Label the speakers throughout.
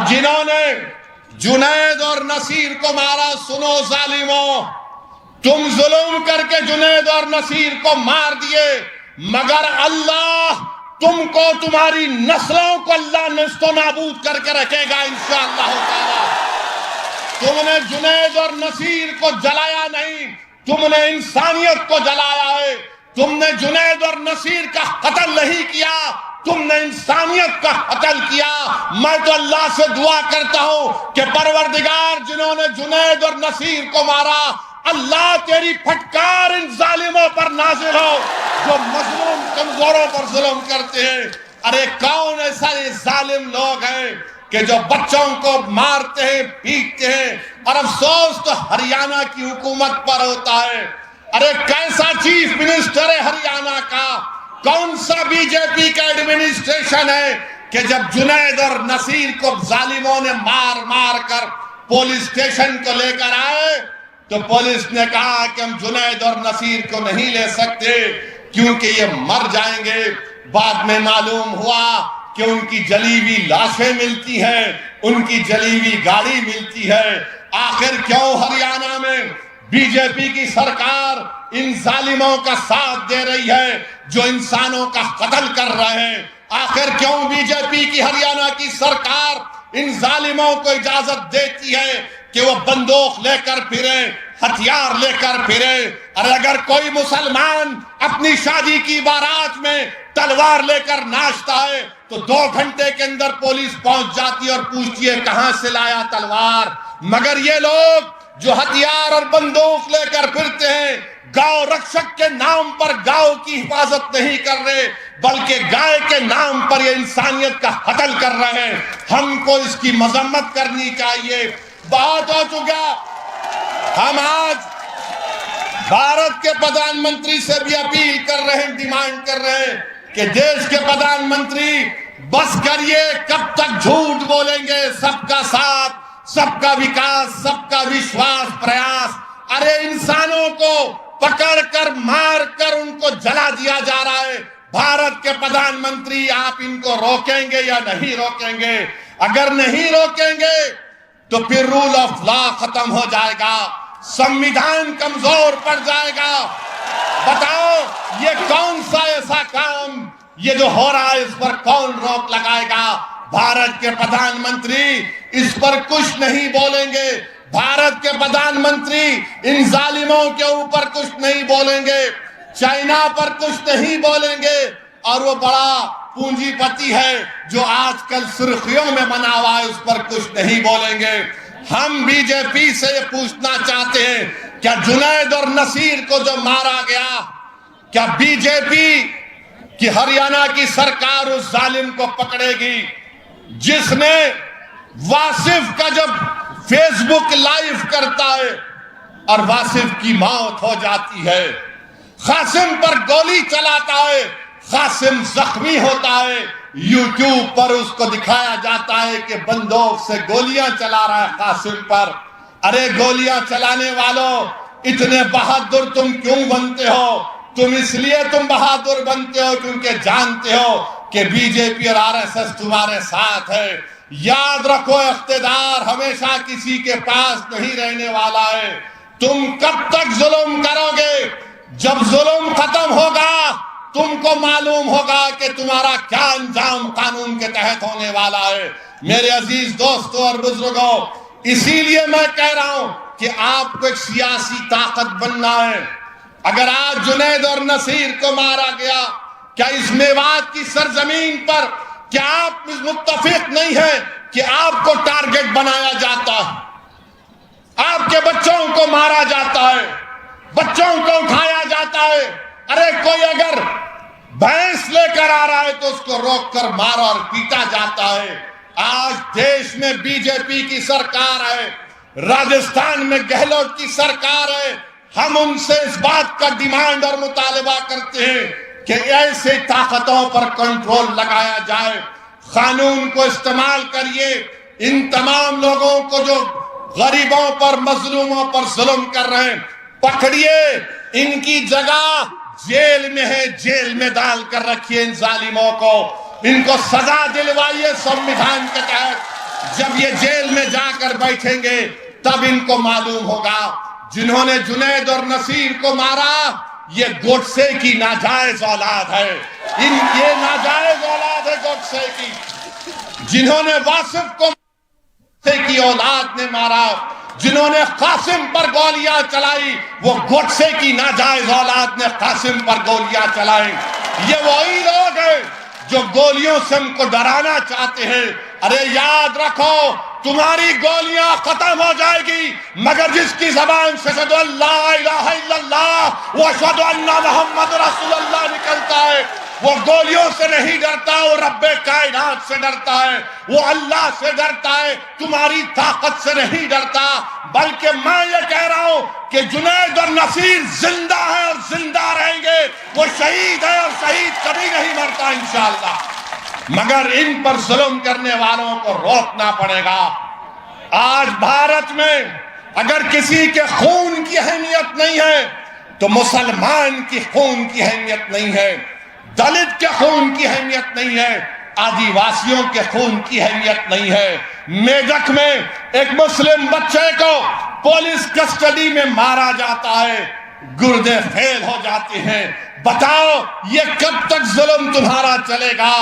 Speaker 1: جنہوں نے جنید اور نصیر کو مارا، سنو ظالموں، تم ظلم کر کے جنید اور نصیر کو مار دیے، مگر اللہ تم کو، تمہاری نسلوں کو اللہ نیست و نابود کر کے رکھے گا انشاءاللہ تعالی۔ تم نے جنید اور نصیر کو جلایا نہیں، تم نے انسانیت کو جلایا ہے۔ تم نے جنید اور نصیر کا قتل نہیں کیا، تم نے انسانیت کا قتل کیا۔ میں تو اللہ سے دعا کرتا ہوں کہ پروردگار، جنہوں نے جنید اور نصیر کو مارا، اللہ تیری پھٹکار ان ظالموں پر نازل ہو جو مظلوم کمزوروں پر ظلم کرتے ہیں۔ ارے کون ایسا یہ ظالم لوگ ہیں کہ جو بچوں کو مارتے ہیں، پیٹتے ہیں، اور افسوس تو ہریانہ کی حکومت پر ہوتا ہے۔ ارے کیسا چیف منسٹر ہے ہریانہ کا، کون سا بی جے پی کا ایڈمنسٹریشن ہے کہ جب جنید اور نصیر کو ظالموں نے مار مار کر پولیس اسٹیشن کو لے کر آئے تو پولیس نے کہا کہ ہم جنید اور نصیر کو نہیں لے سکتے کیونکہ یہ مر جائیں گے۔ بعد میں معلوم ہوا کہ ان کی جلی ہوئی لاشیں ملتی ہیں، ان کی جلی ہوئی گاڑی ملتی ہے۔ آخر کیوں ہریانہ میں بی جے پی کی سرکار ان ظالموں کا ساتھ دے رہی ہے جو انسانوں کا قتل کر رہے ہیں؟ آخر کیوں بی جے پی کی ہریانہ کی سرکار ان ظالموں کو اجازت دیتی ہے کہ وہ بندوق لے کر پھریں، ہتھیار لے کر پھریں؟ اور اگر کوئی مسلمان اپنی شادی کی بارات میں تلوار لے کر ناچتا ہے تو 2 گھنٹے کے اندر پولیس پہنچ جاتی ہے اور پوچھتی ہے کہاں سے لایا تلوار۔ مگر یہ لوگ جو ہتھیار اور بندوق لے کر پھرتے ہیں، گاؤں رکشک کے نام پر گاؤں کی حفاظت نہیں کر رہے بلکہ گائے کے نام پر یہ انسانیت کا قتل کر رہے ہیں۔ ہم کو اس کی مذمت کرنی چاہیے۔ بہت ہو چکا۔ ہم آج بھارت کے پردھان منتری سے بھی اپیل کر رہے ہیں، ڈیمانڈ کر رہے ہیں کہ دیش کے پردھان منتری بس کریے، کب تک جھوٹ بولیں گے؟ سب کا ساتھ، سب کا وکاس، سب کا وشواس پریاس۔ ارے انسانوں کو پکڑ کر مار کر ان کو جلا دیا جا رہا ہے۔ بھارت کے پردھان منتری، آپ ان کو روکیں گے یا نہیں روکیں گے؟ اگر نہیں روکیں گے تو پھر رول آف لا ختم ہو جائے گا، سمویدھان کمزور پڑ جائے گا۔ بتاؤ یہ کون سا ایسا کام یہ جو ہو رہا ہے اس پر کون روک لگائے گا؟ بھارت کے پردھان منتری اس پر کچھ نہیں بولیں گے۔ بھارت کے پردھان منتری ان ظالموں کے اوپر کچھ نہیں بولیں گے، چائنا پر کچھ نہیں بولیں گے، اور وہ بڑا پونجی پتی ہے جو آج کل سرخیوں میں بنا ہوا ہے اس پر کچھ نہیں بولیں گے۔ ہم بی جے پی سے یہ پوچھنا چاہتے ہیں، کیا جنید اور نصیر کو جو مارا گیا، کیا بی جے پی کہ ہریانہ کی سرکار اس ظالم کو پکڑے گی جس نے واصف کا جب فیس بک لائیو کرتا ہے اور واصف کی موت ہو جاتی ہے، قاسم پر گولی چلاتا ہے، قاسم زخمی ہوتا ہے، یوٹیوب پر اس کو دکھایا جاتا ہے کہ بندوق سے گولیاں چلا رہا ہے قاسم پر۔ ارے گولیاں چلانے والوں، اتنے بہادر تم کیوں بنتے ہو؟ تم اس لیے بہادر بنتے ہو کیونکہ جانتے ہو کہ بی جے پی اور آر ایس ایس تمہارے ساتھ ہے۔ یاد رکھو، اقتدار ہمیشہ کسی کے پاس نہیں رہنے والا ہے۔ تم کب تک ظلم کرو گے؟ جب ظلم ختم ہوگا تم کو معلوم ہوگا کہ تمہارا کیا انجام قانون کے تحت ہونے والا ہے۔ میرے عزیز دوستوں اور بزرگوں، اسی لیے میں کہہ رہا ہوں کہ آپ کو ایک سیاسی طاقت بننا ہے۔ اگر آج جنید اور نصیر کو مارا گیا، کیا اس میوات کی سرزمین پر کیا آپ متفق نہیں ہیں کہ آپ کو ٹارگٹ بنایا جاتا ہے، آپ کے بچوں کو مارا جاتا ہے، بچوں کو اٹھایا جاتا ہے؟ ارے کوئی اگر بھینس لے کر آ رہا ہے تو اس کو روک کر مارا اور پیٹا جاتا ہے۔ آج دیش میں بی جے پی کی سرکار ہے، راجستھان میں گہلوٹ کی سرکار ہے۔ ہم ان سے اس بات کا ڈیمانڈ اور مطالبہ کرتے ہیں کہ ایسے طاقتوں پر کنٹرول لگایا جائے، قانون کو استعمال کریے، ان تمام لوگوں کو جو غریبوں پر، مظلوموں پر ظلم کر رہے ہیں پکڑیے، ان کی جگہ جیل میں ہے، جیل میں ڈال کر رکھیے ان ظالموں کو، ان کو سزا دلوائیے سمویدھان کے تحت۔ جب یہ جیل میں جا کر بیٹھیں گے تب ان کو معلوم ہوگا جنہوں نے جنید اور نصیر کو مارا یہ گوڈسے کی ناجائز اولاد ہے، یہ ناجائز اولاد ہے گوڈسے کی۔ جنہوں نے واصف کو کی اولاد نے مارا، جنہوں نے قاسم پر گولیاں چلائی وہ گوڈسے کی ناجائز اولاد نے قاسم پر گولیاں چلائی۔ یہ وہی لوگ ہیں جو گولیوں سے ہم کو ڈرانا چاہتے ہیں۔ ارے یاد رکھو تمہاری گولیاں ختم ہو جائے گی مگر جس کی زبان سے اشہدو ان لا الہ الا اللہ و اشہدو ان محمد رسول اللہ نکلتا ہے وہ گولیوں سے نہیں ڈرتا، وہ رب کائنات سے ڈرتا ہے، وہ اللہ سے ڈرتا ہے، تمہاری طاقت سے نہیں ڈرتا۔ بلکہ میں یہ کہہ رہا ہوں کہ جنید اور نصیر زندہ ہیں اور زندہ رہیں گے، وہ شہید ہے اور شہید کبھی نہیں مرتا انشاءاللہ۔ مگر ان پر ظلم کرنے والوں کو روکنا پڑے گا۔ آج بھارت میں اگر کسی کے خون کی اہمیت نہیں ہے تو مسلمان کی خون کی اہمیت نہیں ہے، دلت کے خون کی اہمیت نہیں ہے، آدیواسیوں کے خون کی اہمیت نہیں ہے۔ میدک میں ایک مسلم بچے کو پولیس کسٹڈی میں مارا جاتا ہے، گردے فیل ہو جاتے ہیں۔ بتاؤ یہ کب تک ظلم تمہارا چلے گا؟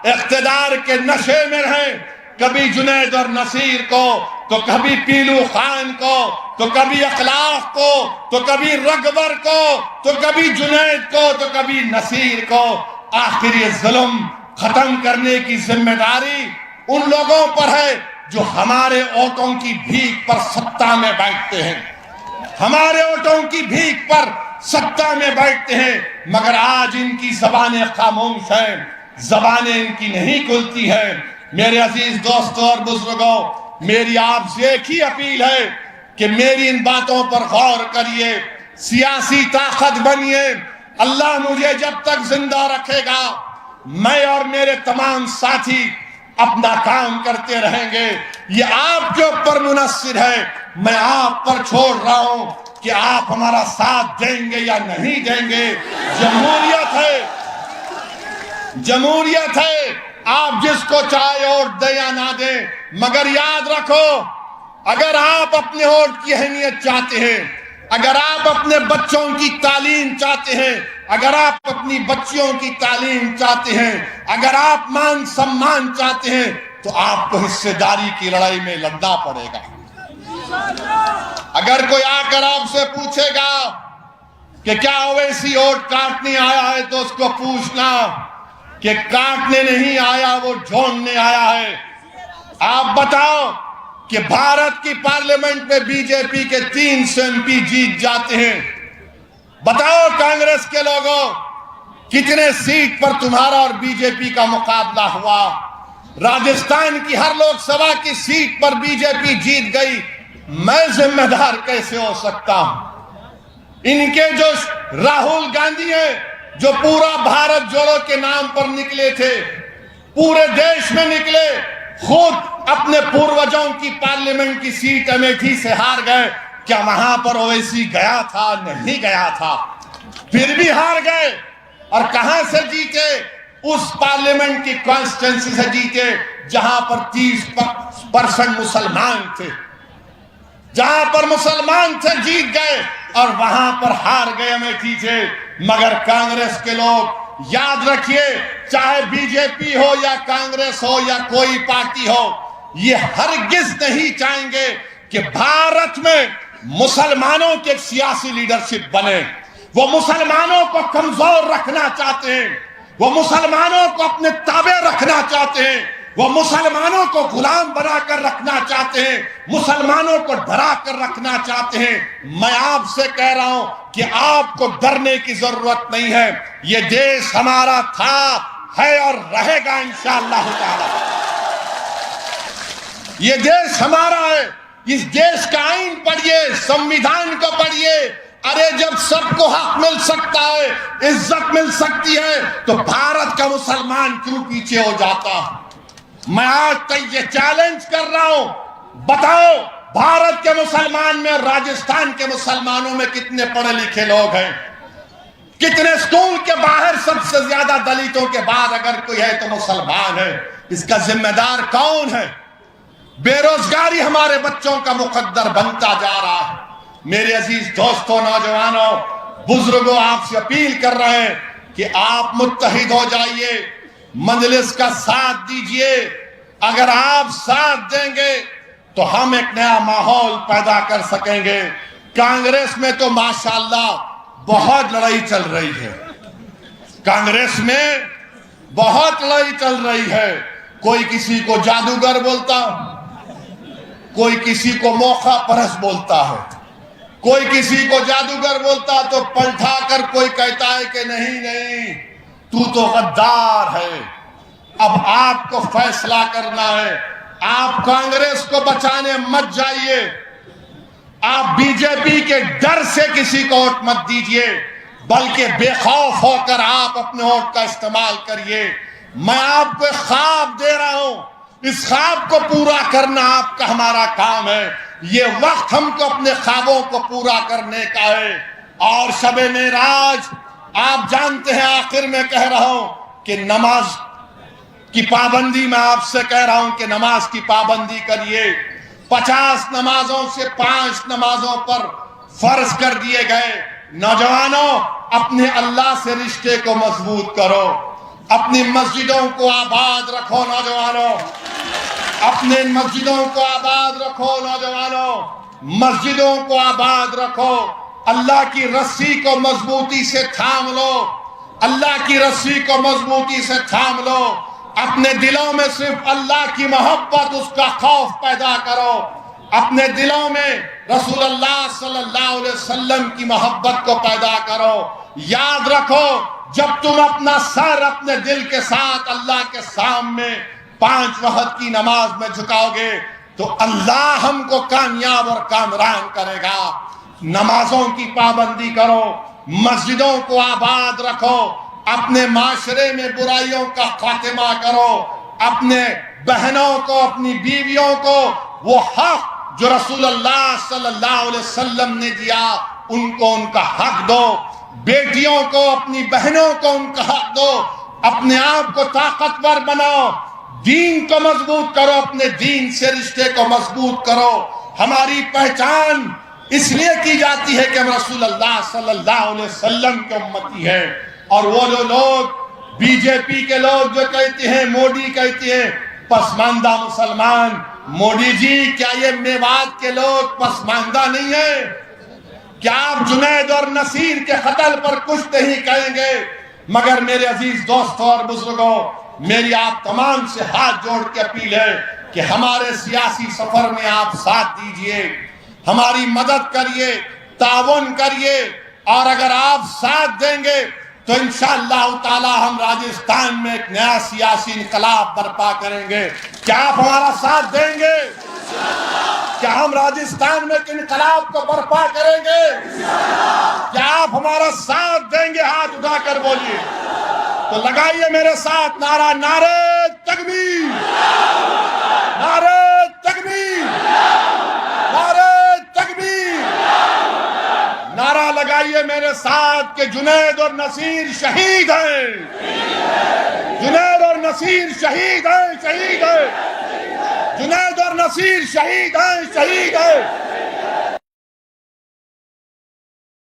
Speaker 1: اقتدار کے نشے میں رہیں، کبھی جنید اور نصیر کو تو کبھی پیلو خان کو تو کبھی اخلاق کو تو کبھی رگبر کو تو کبھی جنید کو تو کبھی نصیر کو۔ آخر یہ ظلم ختم کرنے کی ذمہ داری ان لوگوں پر ہے جو ہمارے ووٹوں کی بھیک پر سطح میں بیٹھتے ہیں، ہمارے ووٹوں کی بھیک پر سطح میں بیٹھتے ہیں، مگر آج ان کی زبانیں خاموش ہیں، زبانیں ان کی نہیں کھلتی ہیں۔ میرے عزیز دوستوں اور بزرگوں، میری آپ سے ایک ہی اپیل ہے کہ میری ان باتوں پر غور کریے، سیاسی طاقت بنیے۔ اللہ مجھے جب تک زندہ رکھے گا میں اور میرے تمام ساتھی اپنا کام کرتے رہیں گے۔ یہ آپ کے اوپر منحصر ہے، میں آپ پر چھوڑ رہا ہوں کہ آپ ہمارا ساتھ دیں گے یا نہیں دیں گے۔ جمہوریت ہے، جمہوریت ہے، آپ جس کو چاہے ووٹ دیں یا نہ دیں، مگر یاد رکھو اگر آپ اپنے ووٹ کی اہمیت چاہتے ہیں، اگر آپ اپنے بچوں کی تعلیم چاہتے ہیں، اگر آپ اپنی بچیوں کی تعلیم چاہتے ہیں، اگر آپ مان سمان چاہتے ہیں تو آپ کو حصے داری کی لڑائی میں لڑنا پڑے گا۔ اگر کوئی آ کر آپ سے پوچھے گا کہ کیا اویسی ووٹ کاٹنے آیا ہے تو اس کو پوچھنا کہ کاٹنے نہیں آیا، وہ جھوڑنے آیا ہے۔ آپ بتاؤ کہ بھارت کی پارلیمنٹ میں بی جے پی کے 300 MP جیت جاتے ہیں، بتاؤ کانگریس کے لوگوں کتنے سیٹ پر تمہارا اور بی جے پی کا مقابلہ ہوا؟ راجستھان کی ہر لوک سبھا کی سیٹ پر بی جے پی جیت گئی، میں ذمہ دار کیسے ہو سکتا ہوں؟ ان کے جو راہل گاندھی ہیں جو پورا بھارت جوڑو کے نام پر نکلے تھے، پورے دیش میں نکلے، خود اپنے پوروجوں کی پارلیمنٹ کی سیٹ امیٹھی سے ہار گئے۔ کیا وہاں پر اویسی گیا تھا؟ نہیں گیا تھا، پھر بھی ہار گئے۔ اور کہاں سے جیتے؟ اس پارلیمنٹ کی کانسٹیٹنسی سے جیتے جہاں پر 30% مسلمان تھے، جہاں پر مسلمان تھے جیت گئے اور وہاں پر ہار گئے امیٹھی سے۔ مگر کانگریس کے لوگ یاد رکھیے، چاہے بی جے پی ہو یا کانگریس ہو یا کوئی پارٹی ہو، یہ ہرگز نہیں چاہیں گے کہ بھارت میں مسلمانوں کے سیاسی لیڈرشپ بنے۔ وہ مسلمانوں کو کمزور رکھنا چاہتے ہیں، وہ مسلمانوں کو اپنے تابع رکھنا چاہتے ہیں، وہ مسلمانوں کو غلام بنا کر رکھنا چاہتے ہیں، مسلمانوں کو ڈرا کر رکھنا چاہتے ہیں۔ میں آپ سے کہہ رہا ہوں کہ آپ کو ڈرنے کی ضرورت نہیں ہے، یہ دیش ہمارا تھا، ہے اور رہے گا انشاءاللہ تعالی۔ یہ دیش ہمارا ہے، اس دیش کا آئین پڑھیے، سمویدھان کو پڑھیے۔ ارے جب سب کو حق مل سکتا ہے، عزت مل سکتی ہے، تو بھارت کا مسلمان کیوں پیچھے ہو جاتا؟ میں آج تک یہ چیلنج کر رہا ہوں، بتاؤ بھارت کے مسلمان میں راجستھان کے مسلمانوں میں کتنے پڑھے لکھے لوگ ہیں؟ کتنے اسکول کے باہر سب سے زیادہ دلتوں کے بعد اگر کوئی ہے تو مسلمان ہے؟ اس کا ذمہ دار کون ہے؟ بیکاری ہمارے بچوں کا مقدر بنتا جا رہا ہے۔ میرے عزیز دوستوں، نوجوانوں، بزرگوں، آپ سے اپیل کر رہے ہیں کہ آپ متحد ہو جائیے، مجلس کا ساتھ دیجئے۔ اگر آپ ساتھ دیں گے تو ہم ایک نیا ماحول پیدا کر سکیں گے۔ کانگریس میں تو ماشاءاللہ بہت لڑائی چل رہی ہے، کانگریس میں بہت لڑائی چل رہی ہے۔ کوئی کسی کو جادوگر بولتا، کوئی کسی کو موقع پرست بولتا ہے، کوئی کسی کو جادوگر بولتا تو پلٹا کر کوئی کہتا ہے کہ نہیں نہیں تو غدار ہے۔ اب آپ کو فیصلہ کرنا ہے، آپ کانگریس کو بچانے مت جائیے، آپ بی جے پی کے ڈر سے کسی کو ووٹ مت دیجئے، بلکہ بے خوف ہو کر آپ اپنے ووٹ کا استعمال کریے۔ میں آپ کو ایک خواب دے رہا ہوں، اس خواب کو پورا کرنا آپ کا ہمارا کام ہے۔ یہ وقت ہم کو اپنے خوابوں کو پورا کرنے کا ہے۔ اور شب معراج آپ جانتے ہیں، آخر میں کہہ رہا ہوں کہ نماز کی پابندی، میں آپ سے کہہ رہا ہوں کہ نماز کی پابندی کریے۔ 50 نمازوں سے 5 نمازوں پر فرض کر دیے گئے۔ نوجوانوں، اپنے اللہ سے رشتے کو مضبوط کرو، اپنی مسجدوں کو آباد رکھو۔ نوجوانوں، اپنے مسجدوں کو آباد رکھو۔ نوجوانوں، مسجدوں کو آباد رکھو، اللہ کی رسی کو مضبوطی سے تھام لو، اللہ کی رسی کو مضبوطی سے تھام لو۔ اپنے دلوں میں صرف اللہ کی محبت، اس کا خوف پیدا کرو، اپنے دلوں میں رسول اللہ صلی اللہ علیہ وسلم کی محبت کو پیدا کرو۔ یاد رکھو، جب تم اپنا سر اپنے دل کے ساتھ اللہ کے سامنے 5 وقت کی نماز میں جھکاؤ گے تو اللہ ہم کو کامیاب اور کامران کرے گا۔ نمازوں کی پابندی کرو، مسجدوں کو آباد رکھو، اپنے معاشرے میں برائیوں کا خاتمہ کرو، اپنے بہنوں کو، اپنی بیویوں کو وہ حق جو رسول اللہ صلی اللہ علیہ وسلم نے دیا ان کو ان کا حق دو، بیٹیوں کو، اپنی بہنوں کو ان کا حق دو، اپنے آپ کو طاقتور بناؤ، دین کو مضبوط کرو، اپنے دین سے رشتے کو مضبوط کرو۔ ہماری پہچان اس لیے کی جاتی ہے کہ ہم رسول اللہ صلی اللہ علیہ وسلم کے امتی ہیں۔ اور وہ جو لوگ بی جے پی کے لوگ جو کہتے ہیں، موڈی کہتے ہیں پسماندہ مسلمان، موڈی جی کیا یہ میوات کے لوگ پسماندہ نہیں ہیں؟ کیا آپ جنید اور نصیر کے قتل پر کچھ نہیں کہیں گے؟ مگر میرے عزیز دوستوں اور بزرگوں، میری آپ تمام سے ہاتھ جوڑ کے اپیل ہے کہ ہمارے سیاسی سفر میں آپ ساتھ دیجئے، ہماری مدد کریے، تعاون کریے، اور اگر آپ ساتھ دیں گے تو انشاءاللہ تعالی ہم راجستھان میں ایک نیا سیاسی انقلاب برپا کریں گے۔ کیا آپ ہمارا ساتھ دیں گے؟ کیا ہم راجستھان میں ایک انقلاب کو برپا کریں گے؟ کیا آپ ہمارا ساتھ دیں گے؟ ہاتھ اٹھا کر بولیے تو لگائیے میرے ساتھ نعرہ، نعرہ تکبیر، نعرہ تکبیر، نعرہ تکبیر، نعرہ لگائیے میرے ساتھ کہ جنید اور نصیر شہید ہیں، جنید اور نصیر شہید ہیں، شہید ہیں، جنید اور نصیر شہید ہیں، شہید ہیں۔